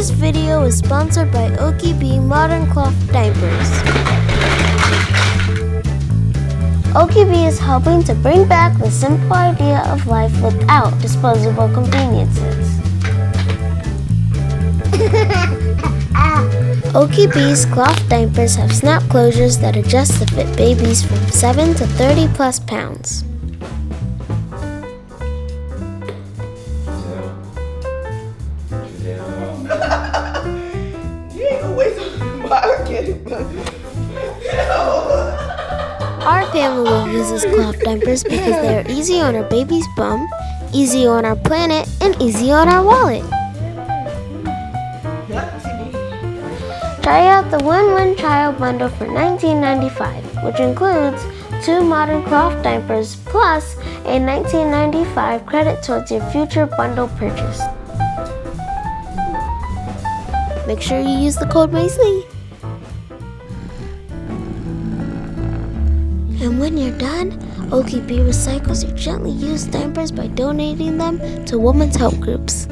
This video is sponsored by OkieB Modern Cloth Diapers. OkieB is helping to bring back the simple idea of life without disposable conveniences. OkieB's cloth diapers have snap closures that adjust to fit babies from 7 to 30 plus pounds. Our family uses cloth diapers because they are easy on our baby's bum, easy on our planet, and easy on our wallet. Try out the Win-Win Child Bundle for $19.95, which includes 2 modern cloth diapers plus a $19.95 credit towards your future bundle purchase. Make sure you use the code MAZELEE. And when you're done, OkieB recycles your gently used diapers by donating them to women's help groups.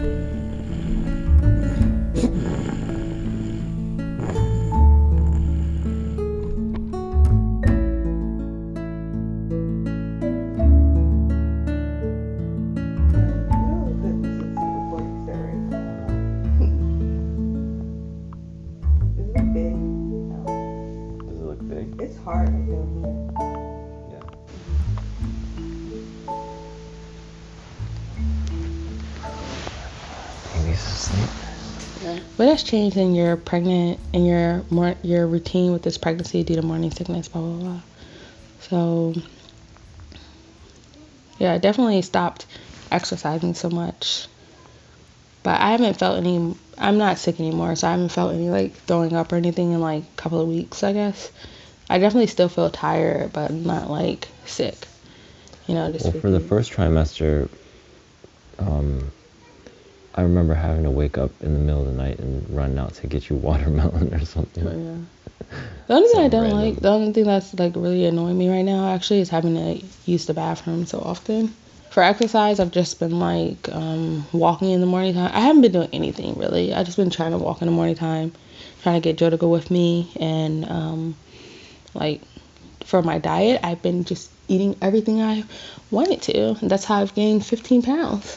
It's hard, I feel. Yeah. Baby's asleep. What has changed in your your routine with this pregnancy due to morning sickness, blah, blah, blah. So, yeah, I definitely stopped exercising so much. But I haven't felt I'm not sick anymore, so I haven't felt any, like, throwing up or anything in, like, a couple of weeks, I guess. I definitely still feel tired, but not, like, sick. You know, just... Well, for the first trimester, I remember having to wake up in the middle of the night and run out to get you watermelon or something. Oh, yeah. The only thing I don't like, the only thing that's, like, really annoying me right now, actually, is having to use the bathroom so often. For exercise, I've just been, like, walking in the morning time. I haven't been doing anything, really. I've just been trying to walk in the morning time, trying to get Joe to go with me. And, like, for my diet, I've been just eating everything I wanted to. And that's how I've gained 15 pounds.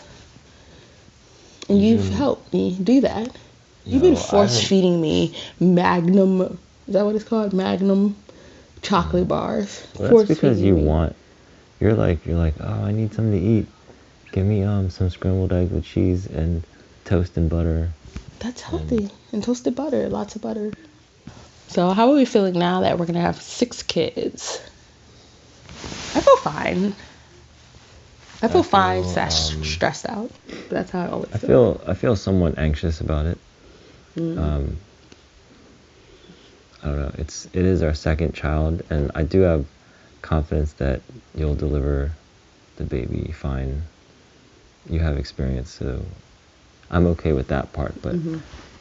And you've helped me do that. You've been force-feeding me Magnum, is that what it's called? Magnum chocolate bars. Well, that's because you're like, oh, I need something to eat. Give me some scrambled eggs with cheese and toast and butter. That's healthy. And toasted butter, lots of butter. So how are we feeling now that we're gonna have 6 kids? I feel fine. I feel fine / stressed out. But that's how I always feel. I feel somewhat anxious about it. Mm. I don't know. It is our second child, and I do have confidence that you'll deliver the baby fine. You have experience, so I'm okay with that part. But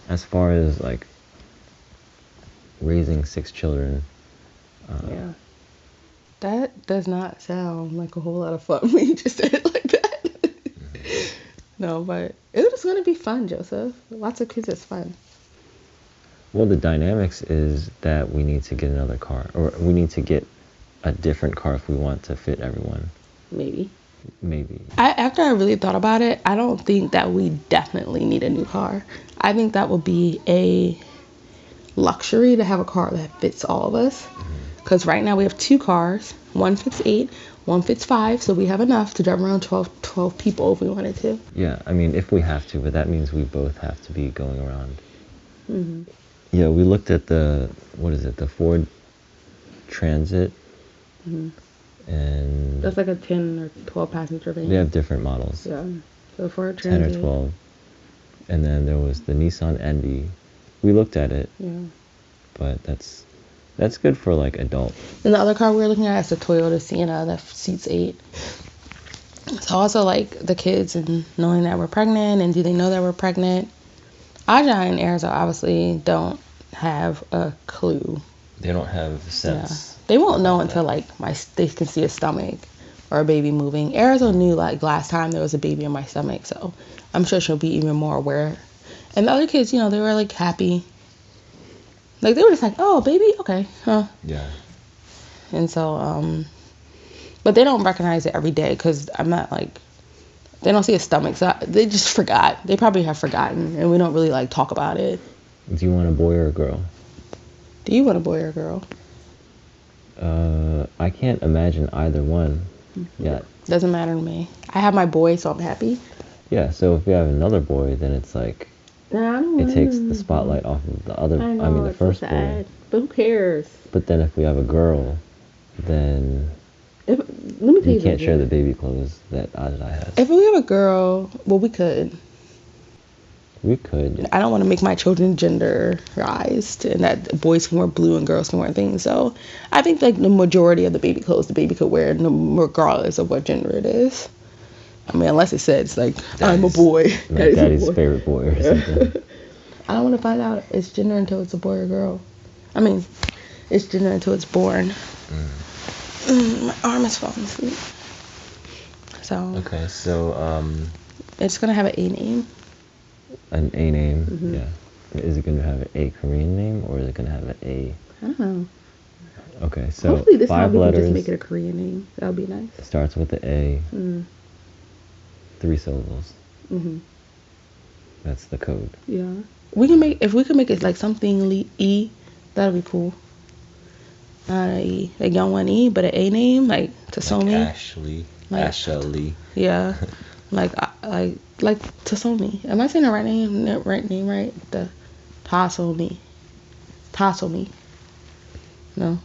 as far as, like, raising 6 children, yeah, that does not sound like a whole lot of fun when you just said it like that. No, but it's going to be fun, Joseph. Lots of kids is fun. Well, the dynamics is that we need to get another car, or we need to get a different car if we want to fit everyone. Maybe. After I really thought about it, I don't think that we definitely need a new car. I think that would be a luxury to have a car that fits all of us. Because right now we have 2 cars. One fits 8, one fits 5, so we have enough to drive around 12 people if we wanted to. Yeah, I mean, if we have to, but that means we both have to be going around. Yeah, we looked at the Ford Transit. And that's like a 10 or 12 passenger van. They have different models. Yeah. So Ford Transit. 10 or 12. And then there was the Nissan Envy. We looked at it. Yeah. But that's good for, like, adult. And the other car we were looking at is the Toyota Sienna that seats 8. So also, like, the kids and knowing that we're pregnant, and do they know that we're pregnant? Aja and Arizona obviously don't have a clue. They don't have sense. Yeah. They won't know until, like, they can see a stomach or a baby moving. Arizona knew, like, last time there was a baby in my stomach, so I'm sure she'll be even more aware. And the other kids, you know, they were like happy. Like they were just like, oh, baby, okay, huh? Yeah. And so, but they don't recognize it every day because I'm not like, they don't see a stomach, so they just forgot. They probably have forgotten, and we don't really like talk about it. Do you want a boy or a girl? Do you want a boy or a girl? I can't imagine either one yet. Doesn't matter to me. I have my boy, so I'm happy. Yeah, so if you have another boy, then it's like, it takes the spotlight off of the other, the first boy. But who cares? But then if we have a girl, then Let me tell you can't share the baby clothes that Ajay has. If we have a girl, well, we could. We could. I don't want to make my children genderized and that boys can wear blue and girls can wear things. So I think like the majority of the baby clothes the baby could wear regardless of what gender it is. I mean, unless it says like, I'm a boy. Like daddy's favorite boy or something. I don't want to find out its gender until it's a boy or girl. I mean, it's gender until it's born. My arm is falling asleep. So. Okay, so it's gonna have an A name. An A name, yeah. Is it gonna have a Korean name or is it gonna have an A? I don't know. Okay, so hopefully this 5 time we letters. Can just make it a Korean name. That would be nice. Starts with the A. 3 syllables. That's the code. Yeah. If we could make it like something E, that'd be cool. Not an E, like young one E, but an A name like Tasomi. Like Ashley. Yeah. like Tasomi. Am I saying the right name? Right? The Tasomi. No.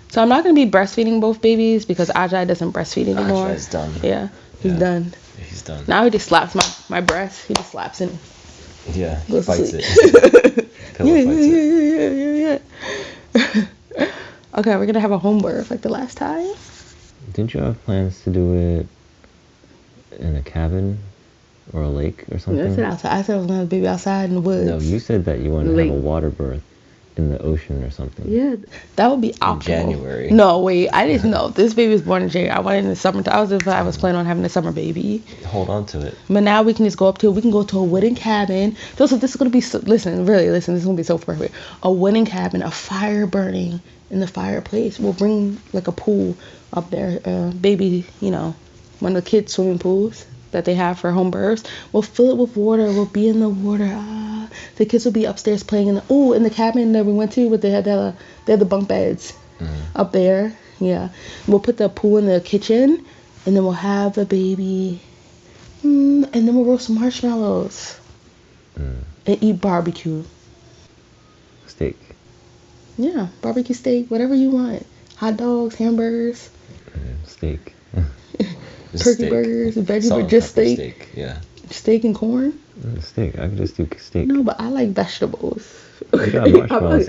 So I'm not gonna be breastfeeding both babies because Ajay doesn't breastfeed anymore. Ajay's done. Yeah, he's done. He's done. Now he just slaps my breast. He just slaps it. Yeah, he fights it. Yeah. Okay, we're gonna have a home birth like the last time. Didn't you have plans to do it in a cabin or a lake or something? I said outside. I said I was gonna have a baby outside in the woods. No, you said that you wanted to have a water birth in the ocean or something. Yeah, that would be optimal. In January. No, wait, I didn't know. This baby was born in January. I wanted in the summertime. I was planning on having a summer baby. Hold on to it. But now we can just we can go to a wooden cabin. So this is gonna be listen, this is gonna be so perfect. A wooden cabin, a fire burning in the fireplace. We'll bring like a pool up there, baby, one of the kids' swimming pools that they have for home births. We'll fill it with water. We'll be in the water. The kids will be upstairs playing in the cabin that we went to, but they had the bunk beds up there. Yeah, we'll put the pool in the kitchen, and then we'll have the baby, and then we'll roast some marshmallows and eat barbecue. Steak. Yeah, barbecue steak, whatever you want. Hot dogs, hamburgers. Steak. Turkey burgers, veggie, but just steak. Yeah. Steak and corn. Steak. I could just do steak. No, but I like vegetables. You got marshmallows.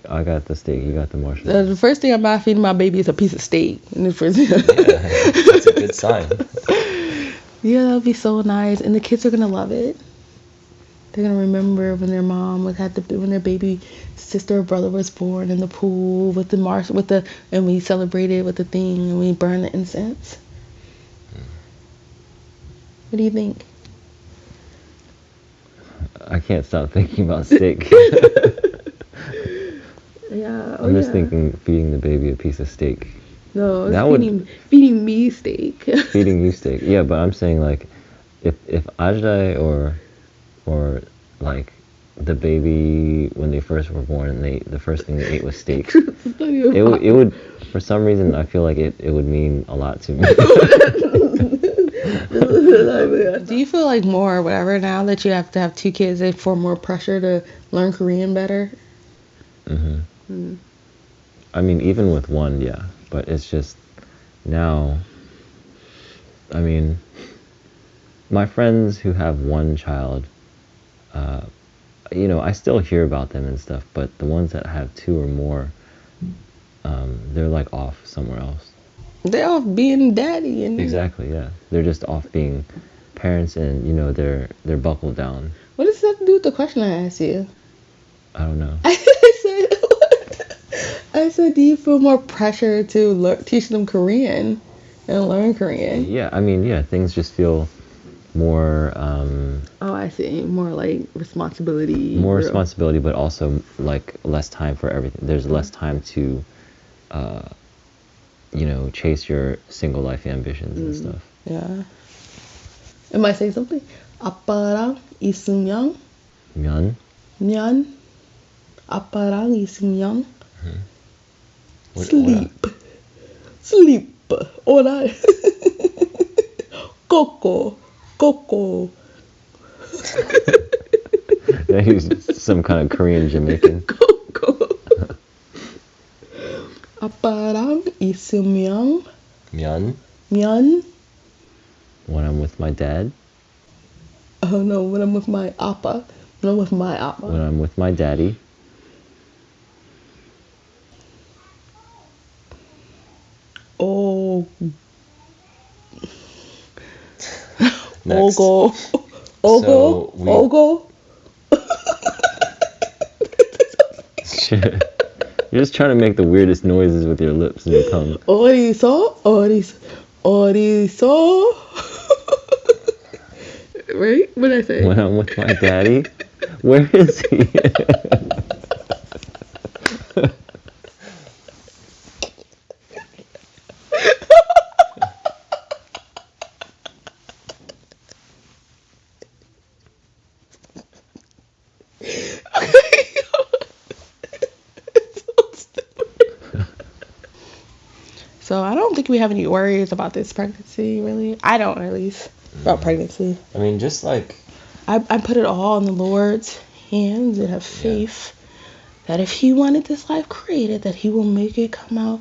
I got the steak. You got the marshmallows. The first thing I'm not feeding my baby is a piece of steak. Yeah, that's a good sign. Yeah, that'll be so nice, and the kids are gonna love it. They're gonna remember when their mom when their baby sister or brother was born in the pool with and we celebrated with the thing and we burned the incense. What do you think? I can't stop thinking about steak. Yeah. I'm just thinking feeding the baby a piece of steak. No, feeding me steak. Feeding you steak. Yeah, but I'm saying like if Ajay or like the baby when they first were born and the first thing they ate was steak. it would for some reason I feel like it would mean a lot to me. Do you feel like more or whatever now that you have to have 2 kids they feel more pressure to learn Korean better? I mean, even with one, yeah, but it's just now. I mean, my friends who have one child, I still hear about them and stuff, but the ones that have 2 or more, they're like off somewhere else. They're off being daddy and exactly, yeah. They're just off being parents, and they're buckled down. What does that have to do with the question I asked you? I don't know. I said, do you feel more pressure to teach them Korean and learn Korean? Yeah, I mean, yeah, things just feel more Oh, I see. More like responsibility. more responsibility, but also like less time for everything. There's less time to chase your single life ambitions and stuff. Yeah. Am I saying something? 아빠랑 있으면 면? 아빠랑 있으면 What- sleep all night. Coco. He's some kind of Korean Jamaican. Coco. 아빠랑 있으면 면? 면. When I'm with my dad. Oh no, when I'm with my appa. When I'm with my appa. When I'm with my daddy. Oh. Next. Ogo. So we- Ogo. Shit. You're just trying to make the weirdest noises with your lips and your tongue. 어디서? Right? What did I say? When I'm with my daddy. Where is he? So I don't think we have any worries about this pregnancy, really. I don't, at least, about pregnancy. I mean, just like... I put it all in the Lord's hands and have faith that if He wanted this life created, that He will make it come out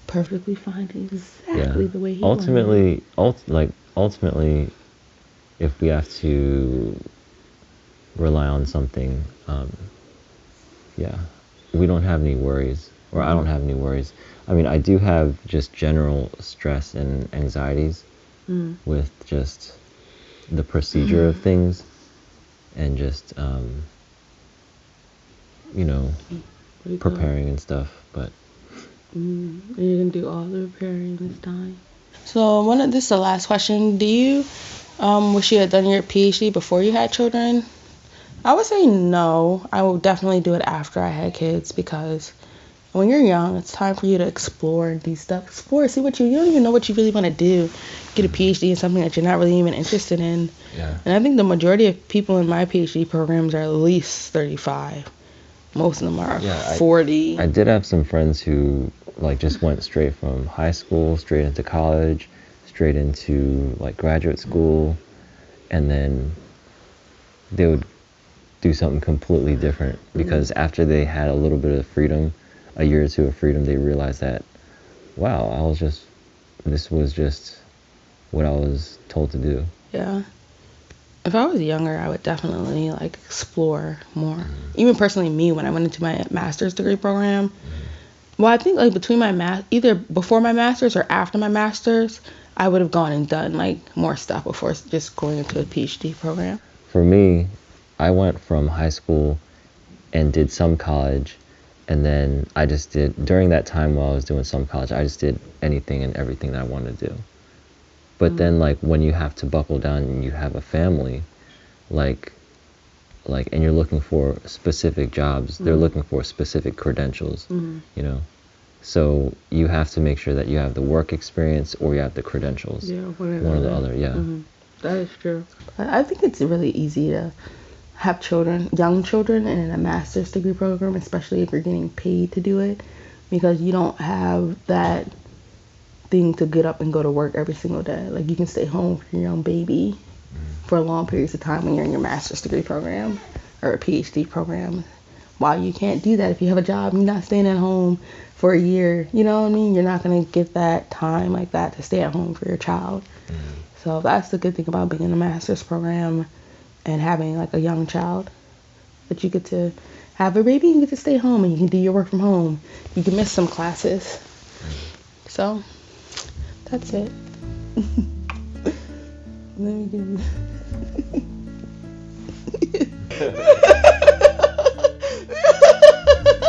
perfectly fine, exactly the way He wanted it. Ultimately, if we have to rely on something, we don't have any worries, or I don't have any worries. I mean, I do have just general stress and anxieties with just the procedure of things, and just preparing and stuff. But And you're gonna do all the preparing this time. So this is the last question. Do you wish you had done your PhD before you had children? I would say no. I would definitely do it after I had kids, because when you're young, it's time for you to explore and do stuff. Explore, see what you don't even know what you really want to do. Get a PhD in something that you're not really even interested in. yeah, And I think the majority of people in my PhD programs are at least 35. Most of them are 40. I did have some friends who just went straight from high school, straight into college, straight into graduate school, and then they would do something completely different, because after they had a little bit of freedom, a year or two of freedom, they realized that, wow, this was just what I was told to do. Yeah. If I was younger, I would definitely explore more. Even personally, me, when I went into my master's degree program, well, I think between either before my master's or after my master's, I would have gone and done more stuff before just going into a PhD program. For me, I went from high school and did some college, and then I just did, during that time while I was doing some college, I just did anything and everything that I wanted to do. But then when you have to buckle down and you have a family, and you're looking for specific jobs, they're looking for specific credentials, So you have to make sure that you have the work experience or you have the credentials. Yeah, whatever. One or the other, yeah. That is true. I think it's really easy to have children, young children, in a master's degree program, especially if you're getting paid to do it, because you don't have that thing to get up and go to work every single day. You can stay home for your young baby for long periods of time when you're in your master's degree program or a PhD program. While you can't do that if you have a job, you're not staying at home for a year. You know what I mean? You're not going to get that time like that to stay at home for your child. So that's the good thing about being in a master's program and having a young child, that you get to have a baby and get to stay home and you can do your work from home. You can miss some classes. So that's it. Let me give you.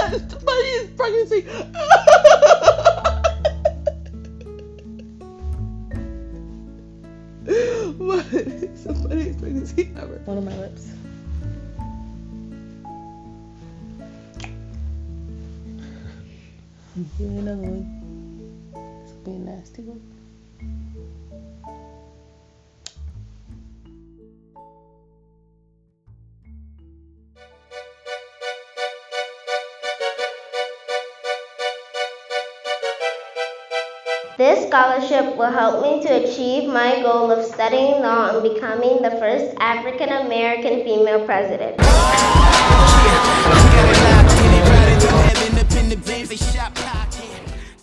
It's the funniest pregnancy. What? It's so funny. One of my lips. Give me another one. This will be a nasty one. This scholarship will help me to achieve my goal of studying law and becoming the first African American female president.